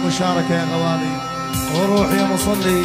المشاركة يا غوالي. وروح يا مصلي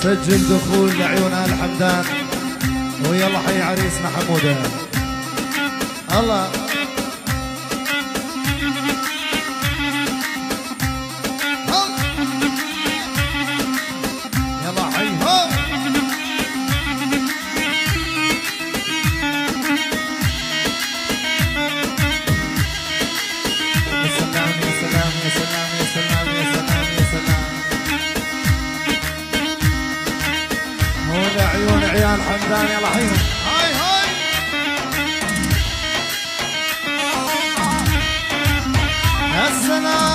سجل دخول لعيون آل حمدان، ويلا حي عريسنا حمودة. الله يلا حي هو. عيون عيال حمدان يلا حيهم. هاي هاي يا سلام.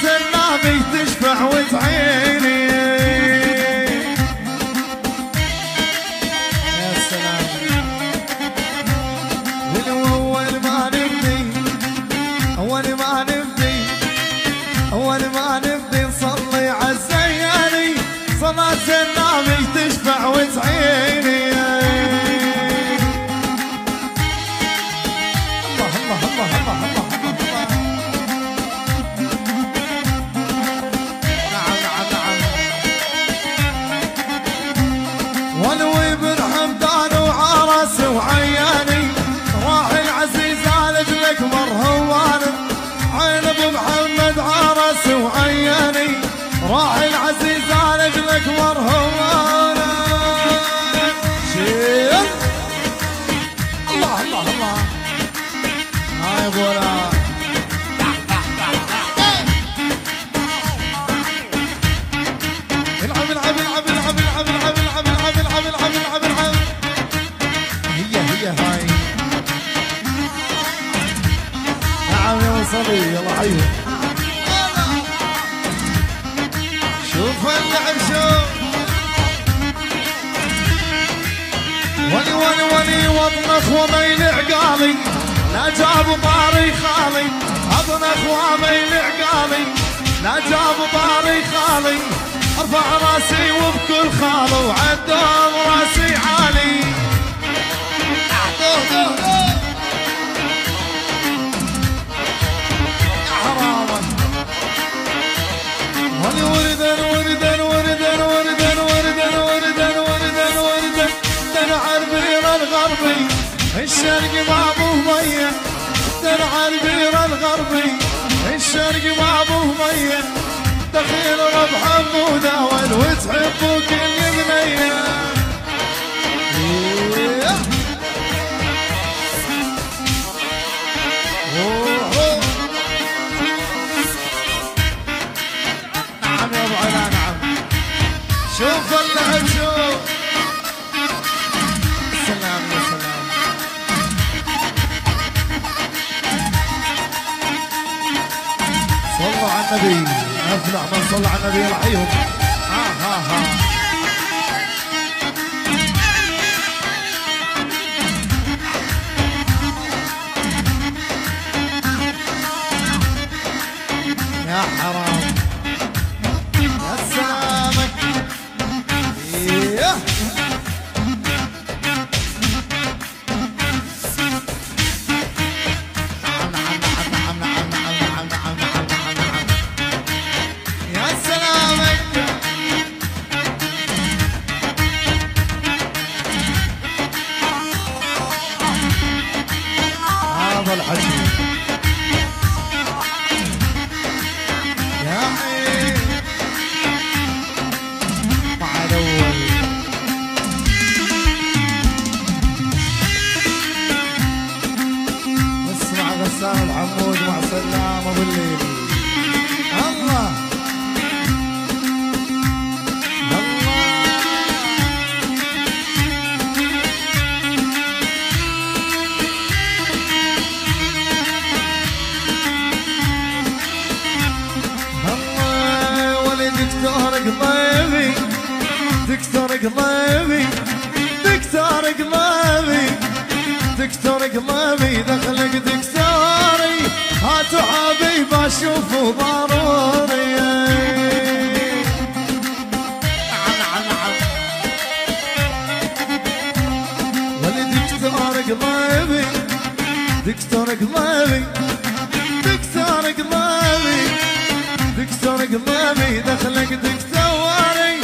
النبي تشفع وتعيني يا سلام. أول ما نبدي نصلي عالزياني، صلاة النبي تشفع وتعيني. الله الله الله الله الله. ولوي بن حمدان وعرس وعياني، راح العزيز على جلك مرهوان. عين ابو محمد عرس وعياني، راح العزيز على جلك مرهوان. شيل الله الله الله. هاي بولا العب العب العب العب العب العب العب العب. هي هاي. نعم يا مصلي يلا حيو. شوف اللعب شوف. ولي ولي ولي واطنخ وميل عقالي، لا جاب طاري خالي. اطنخ وميل عقالي، لا جاب طاري خالي. ارفع راسي وبكل خاله وعدهم راسي عالي. يا حرام. ولي وردن وردن وردن وردن وردن وردن وردن وردن. درع البير الغربي الشرق مع ابوه ميه. درع البير الغربي الشرق مع ابوه ميه. دخيل رب حمودة وتحبوا كل بنيه. نعم يا ابو علا نعم. شوف اللعب شوف. سلام يا سلام. صلوا على النبي. افلح من صلى على النبي يرحيهم. ها يا حرام يا سلامك. الحكي يا قلبي دكتور قلبي دكتور قلبي دخلك دكتوري هاتوا حبيب اشوفه ضروري قلبي دكتور قلبي دكتور قلبي دكتور قلبي دخلك دكتوري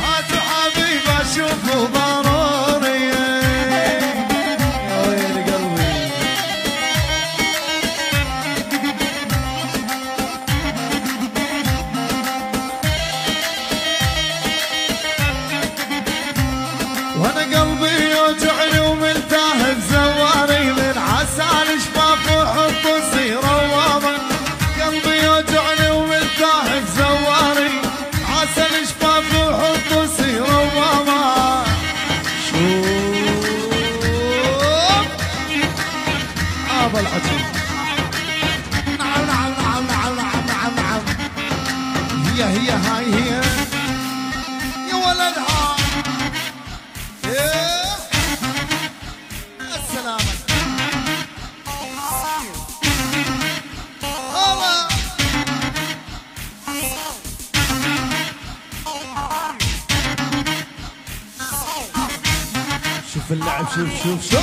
هاتوا حبيب اشوفه ضروري يا ويل قلبي وانا قلبي يوجعني وملتهب زواري من عسى شفاف وحب يصير رواما قلبي يوجعني وملتهب زواري عسى شفاف وحب يصير رواما شوف ابا العجيب نعم نعم نعم نعم نعم نعم نعم هي هاي هي يا ولدها السلامة شوف اللعب شوف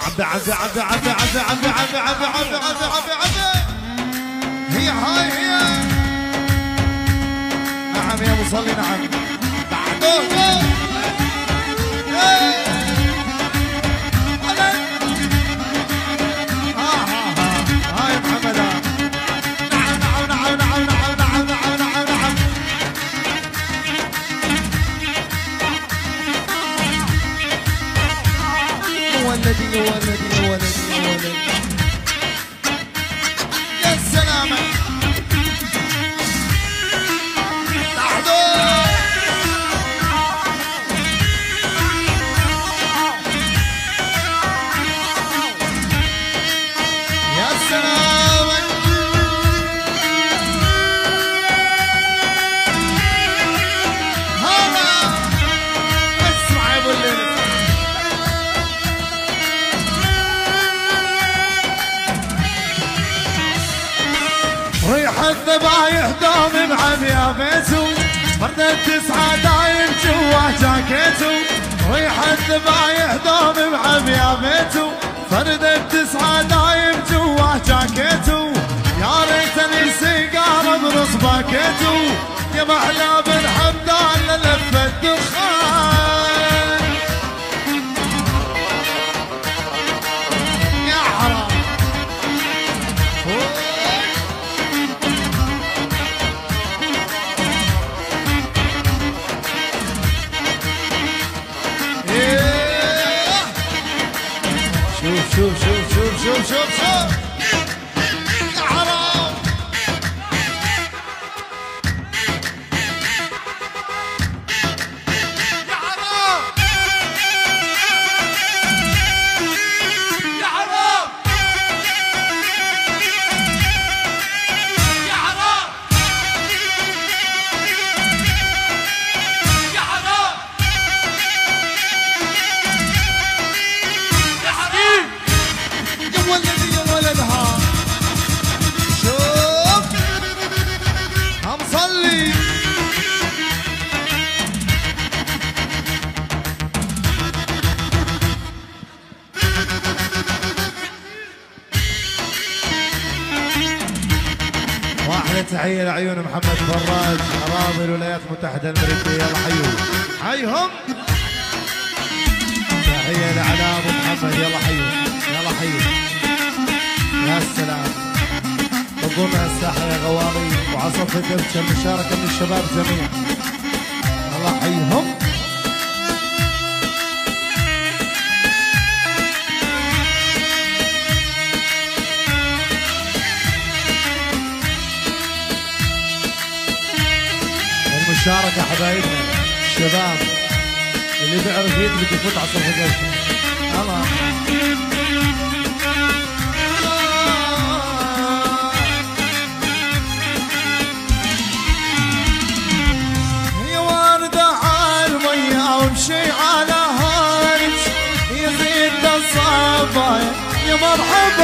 عبي عبي عبي عبي عبي عبي عبي عبي عبي عبي عبي عبي هي هاي هي نعم يا مصلي نعم بعده هاي محمد نعم نعم نعم نعم نعم نعم نعم نعم نعم ولدي يا ولدي يا ولدي يا ولدي يا سلامة يا سلامة هلا اسمع يا ابو الليل ريحة ذبايح دوم بعبيا بيتو فردة 9 دايم جوا جاكيتو ريحة ذبايح دوم بعبيا بيتو فردة 9 دايم جوا جاكيتو يا ريتني سيجارة بنص باكيتو يا محلى بن حمدان للف الدخان يا حرام شوف يا حرام يا حرام يا حرام يا حرام يا حرام يا حرام يا ولدي يا ولدها شوف مصلي واحدة تحية لعيون محمد فراج أراضي الولايات المتحدة الأمريكية يلا حيهم حيهم تحية لعلاء أبو محمد يلا حيهم يلا حيهم يا سلام نظمها الساحة يا غواري وعصف الدبشة المشاركة من الشباب جميعا الله حيهم المشاركة حبايبنا الشباب اللي بيعرف يدلك يفوت عصف الدبشة الله يا وردة عالمي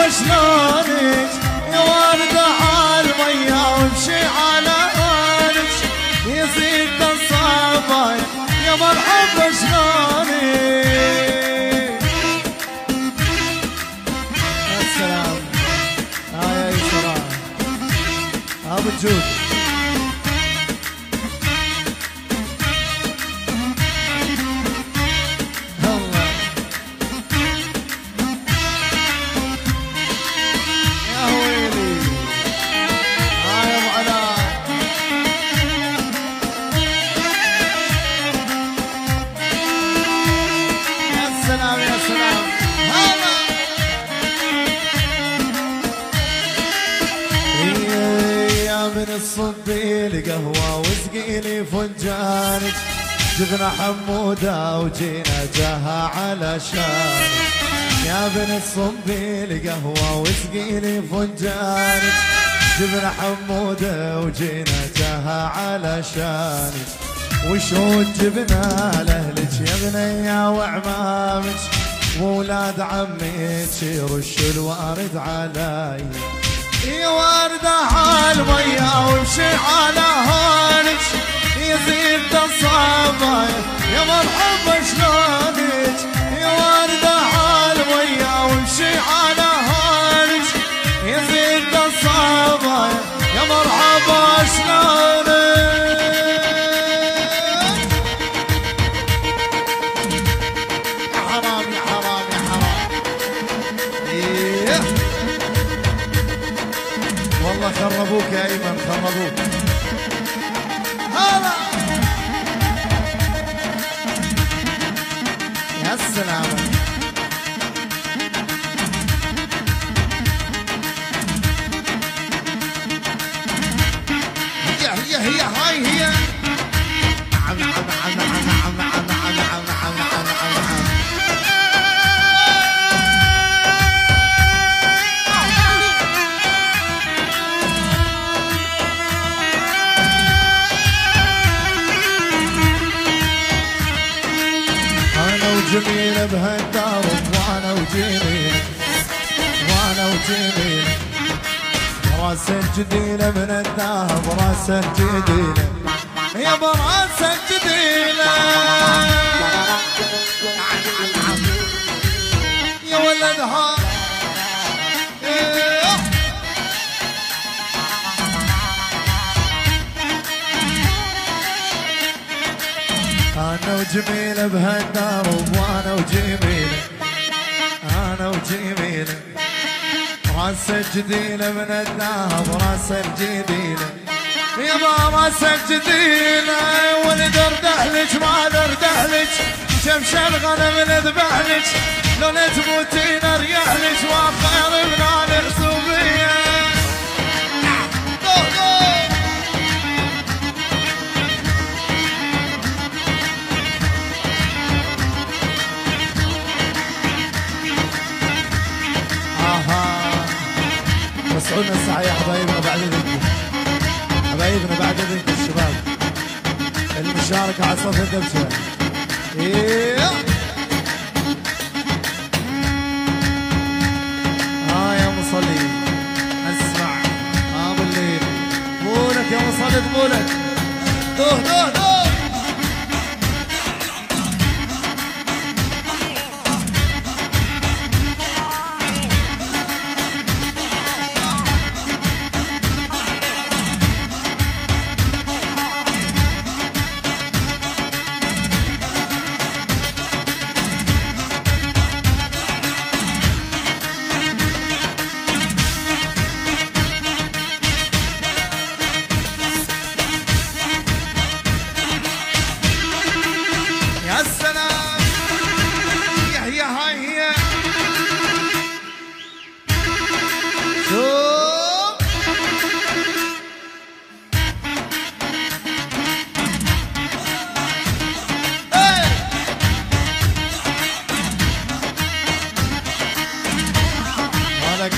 شلونك يا وردة عالمية وامشي على هونك يزيد الصبايا يا مرحبا شلونك. يا سلام يا يسرى ابو جود صبي لي قهوة واسقي لي فنجانك جبنا حمودة وجينا جاها علشانك يا بنت صبي لي قهوة واسقي لي فنجانك جبنا حمودة وجينا جاها علشانك وشون جبنا لأهلك يا بنية وعمامك وولاد عمك يرش الوارد علي يا وردة عالمية وامشي على هونك يزيد الصبايا يا مرحبا شلونك يا وردة عالمية وامشي على هونك يزيد الصبايا يا مرحبا شلونك. يا حرام يا حرام يا حرام والله خربوك يا ايمن خربوك. هلا يا السلامة هي هاي هي جميلة بهالدار وانا وجميلة وانا وجميلة راسك جديلة من الذهب راسك جديلة يا براسك جديلة يا ولدها أنا وجميلة بهالدرب وأنا وجميلة أنا وجميلة راسك جديلة من الذهب راسك جديلة يابا راسك جديلة ولد اردحلك ما اردحلك شمش الغنم نذبحلك لو تموتين اريحلك وخير من الحسوبية. مسعودنا الساعة يا حبايبنا بعد اذنكم حبايبنا بعد اذنكم الشباب المشاركة على صف الدبشة. يا مصلي اسمع ابو الليل قولك يا مصلي قولك دوه دوه دوه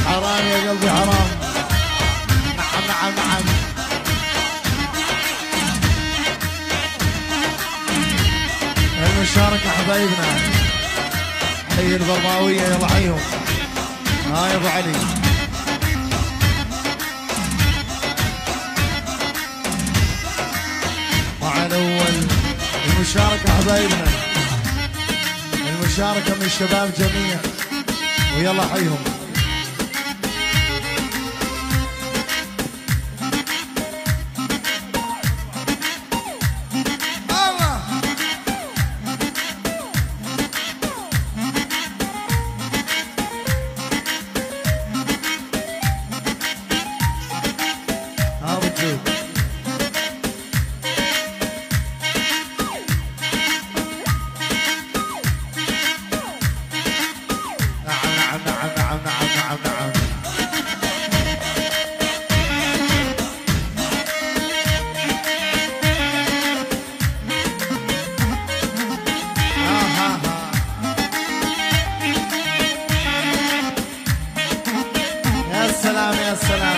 حرام يا قلبي حرام. نعم نعم نعم. المشاركة حبايبنا حي البرماوية يلا حيهم ها يا ابو علي. مع الاول المشاركة حبايبنا، المشاركة من الشباب جميع، ويلا حيهم. يا سلام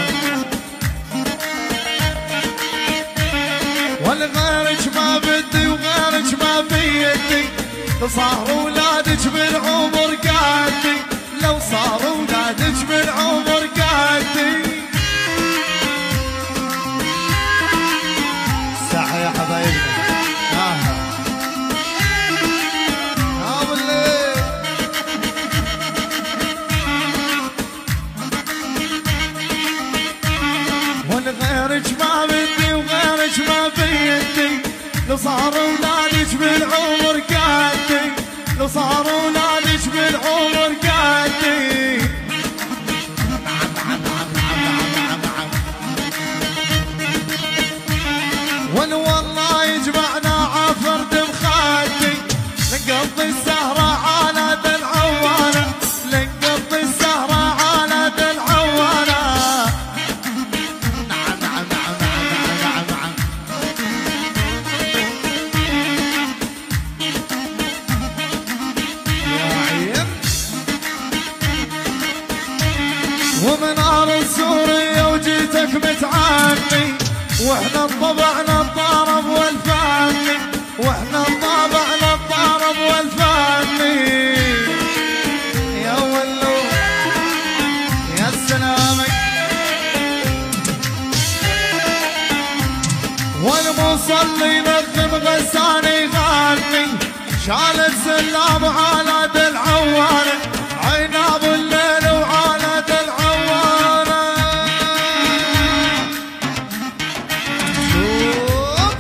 والغيرك ما بدي وغيرك ما بيدي، لو صاروا ولادك بالعمر قدي، لو صاروا ولادك بالعمر قدي. صح يا حبايبنا. غيرك ما بدي وغيرك ما بيدي، لو صاروا ولادك بالعمر قدي، لو صاروا ولادك بالعمر قدي. والله يجمعنا عفرد بخدي، نقضي السهرة على ذا العوانة، نقضي السهرة على ذا العوانة. ومن أرض سوريا وجيتك متعني، واحنا طبعنا الطرب والفني، واحنا طبعنا الطرب والفني. يا ولو يا سلامي. والمصلي نغم غساني غني، شال السلام على ذا العوانة، عناب الليل وعلى ذا العوانة. شوف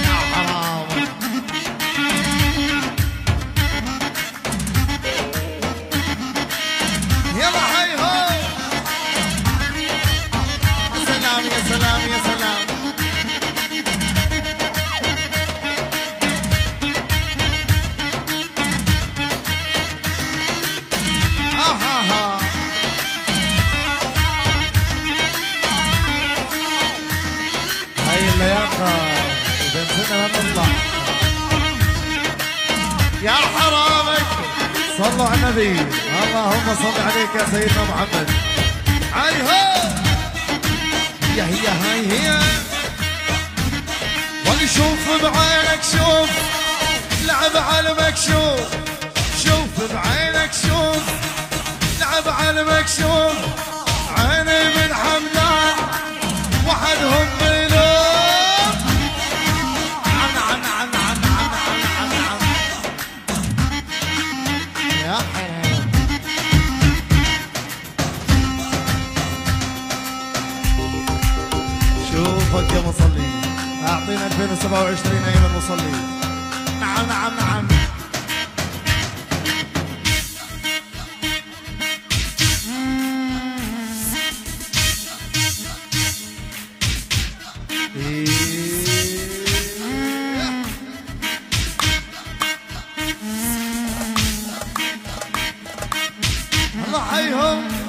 يا حرام. يلا حيهم. يا سلام يا سلام يا سلام. هاي اللياقة بنتنا ما تطلع. يا حرامك صلوا على النبي، اللهم صل عليك يا سيدنا محمد. هاي هي هاي هي. ونشوف بعينك شوف لعب على المكشوف، شوف بعينك شوف لعب على المكشوف. عيني من حمدان وحدهم بلوف. يا حرام. شوفك يا مصلي، اعطينا 2027 ايام المصلي. نعم نعم نعم. الله حيهم.